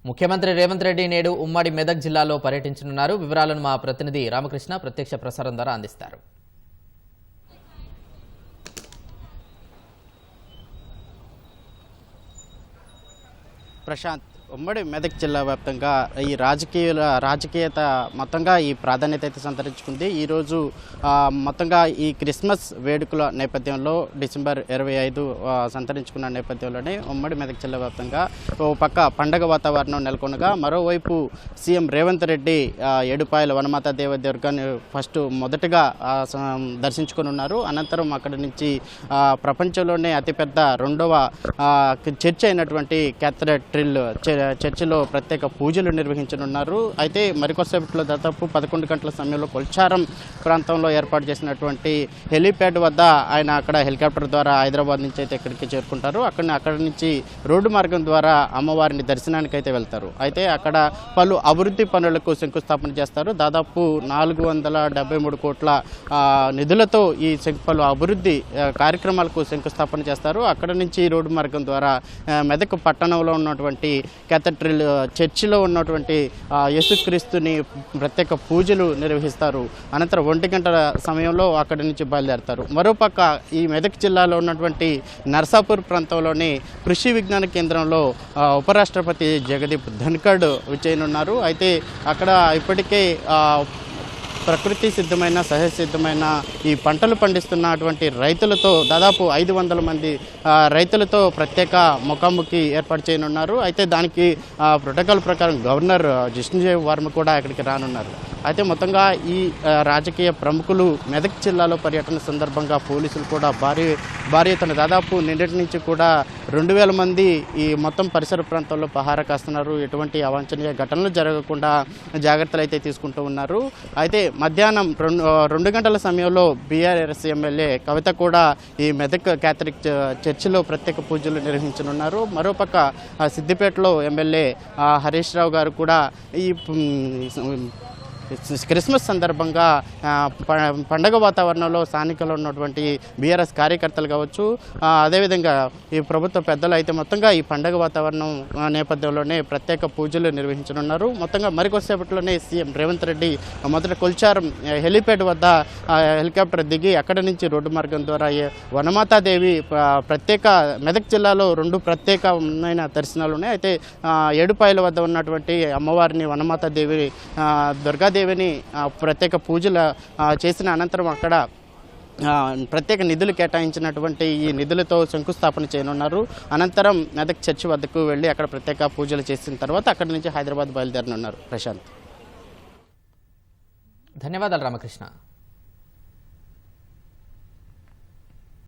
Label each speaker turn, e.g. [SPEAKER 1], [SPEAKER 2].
[SPEAKER 1] ముఖ్యమంత్రి రేవంత్ రెడ్డి నేడు ఉమ్మడి మెదక్ జిల్లాలో పర్యటించనున్నారు. వివరాలను మా ప్రతినిధి రామకృష్ణ ప్రత్యక్ష ప్రసారం ద్వారా అందిస్తారు.
[SPEAKER 2] ప్రశాంత్, ఉమ్మడి మెదక్ జిల్లా వ్యాప్తంగా ఈ రాజకీయత మొత్తంగా ఈ ప్రాధాన్యత అయితే సంతరించుకుంది. ఈరోజు మొత్తంగా ఈ క్రిస్మస్ వేడుకల నేపథ్యంలో డిసెంబర్ 25 సంతరించుకున్న నేపథ్యంలోనే ఉమ్మడి మెదక్ జిల్లా వ్యాప్తంగా ఓ పక్క పండగ వాతావరణం నెలకొనగా, మరోవైపు సీఎం రేవంత్ రెడ్డి ఏడుపాయల వనమాత దేవదుర్గాన్ని మొదటగా దర్శించుకొని ఉన్నారు. అనంతరం అక్కడి నుంచి ప్రపంచంలోనే అతిపెద్ద రెండవ చర్చ్ అయినటువంటి క్యాథడ్రల్ చర్చిలో ప్రత్యేక పూజలు నిర్వహించనున్నారు. అయితే మరికొద్దిసేపట్లో దాదాపు 11 గంటల సమయంలో కొల్చారం ప్రాంతంలో ఏర్పాటు చేసినటువంటి హెలీప్యాడ్ వద్ద ఆయన అక్కడ హెలికాప్టర్ ద్వారా హైదరాబాద్ నుంచి అయితే ఇక్కడికి చేరుకుంటారు. అక్కడి నుంచి రోడ్డు మార్గం ద్వారా అమ్మవారిని దర్శనానికి అయితే వెళ్తారు. అయితే అక్కడ పలు అభివృద్ధి పనులకు శంకుస్థాపన చేస్తారు. దాదాపు 473 కోట్ల నిధులతో ఈ పలు అభివృద్ధి కార్యక్రమాలకు శంకుస్థాపన చేస్తారు. అక్కడ నుంచి రోడ్డు మార్గం ద్వారా మెదక్ పట్టణంలో ఉన్నటువంటి క్యాథడ్రల్ చర్చిలో ఉన్నటువంటి యేసుక్రీస్తుని ప్రత్యేక పూజలు నిర్వహిస్తారు. అనంతరం 1 గంటల సమయంలో అక్కడి నుంచి బయలుదేరతారు. మరోపక్క ఈ మెదక్ జిల్లాలో ఉన్నటువంటి నర్సాపూర్ ప్రాంతంలోని కృషి విజ్ఞాన కేంద్రంలో ఉపరాష్ట్రపతి జగదీప్ ధన్ఖడ్ విజయనున్నారు. అయితే అక్కడ ఇప్పటికే ప్రకృతి సిద్ధమైన సహజ సిద్ధమైన ఈ పంటలు పండిస్తున్నటువంటి రైతులతో దాదాపు 500 మంది రైతులతో ప్రత్యేక ముఖాముఖి ఏర్పాటు చేయనున్నారు. అయితే దానికి ప్రోటోకాల్ ప్రకారం గవర్నర్ జిష్ణుదేవ్ వర్మ కూడా ఇక్కడికి రానున్నారు. అయితే మొత్తంగా ఈ రాజకీయ ప్రముఖులు మెదక్ జిల్లాలో పర్యటన సందర్భంగా పోలీసులు కూడా భారీ ఎత్తున దాదాపు నిన్నటి నుంచి కూడా 2000 మంది ఈ మొత్తం పరిసర ప్రాంతాల్లో పహారా కాస్తున్నారు. ఎటువంటి అవాంఛనీయ ఘటనలు జరగకుండా జాగ్రత్తలు అయితే తీసుకుంటూ ఉన్నారు. అయితే మధ్యాహ్నం 2 గంటల సమయంలో బీఆర్ఎస్ ఎమ్మెల్యే కవిత కూడా ఈ మెదక్ క్యాథలిక్ చర్చిలో ప్రత్యేక పూజలు నిర్వహించనున్నారు. మరోపక్క సిద్దిపేటలో ఎమ్మెల్యే హరీష్ రావు గారు కూడా ఈ క్రిస్మస్ సందర్భంగా పండగ వాతావరణంలో స్థానికంలో ఉన్నటువంటి బీఆర్ఎస్ కార్యకర్తలు కావచ్చు, అదేవిధంగా ఈ ప్రభుత్వ పెద్దలు అయితే మొత్తంగా ఈ పండగ వాతావరణం నేపథ్యంలోనే ప్రత్యేక పూజలు నిర్వహించనున్నారు. మొత్తంగా మరికొద్దిసేపట్లోనే సీఎం రేవంత్ రెడ్డి మొదట కొల్చారం హెలీప్యాడ్ వద్ద హెలికాప్టర్ దిగి అక్కడి నుంచి రోడ్డు మార్గం ద్వారా వనమాతాదేవి ప్రత్యేక మెదక్ జిల్లాలో 2 ప్రత్యేకమైన దర్శనాలు ఉన్నాయి. అయితే ఏడుపాయల వద్ద ఉన్నటువంటి అమ్మవారిని వనమాతాదేవి దుర్గాదేవిని ప్రత్యేక పూజలు చేసిన అనంతరం అక్కడ ప్రత్యేక నిధులు కేటాయించినటువంటి ఈ నిధులతో శంకుస్థాపన చేయనున్నారు. అనంతరం మెదక్ చర్చి వద్దకు వెళ్ళి అక్కడ ప్రత్యేక పూజలు చేసిన తర్వాత అక్కడి నుంచి హైదరాబాద్ బయలుదేరనున్నారు. ప్రశాంత్,
[SPEAKER 1] ధన్యవాదాలు రామకృష్ణ.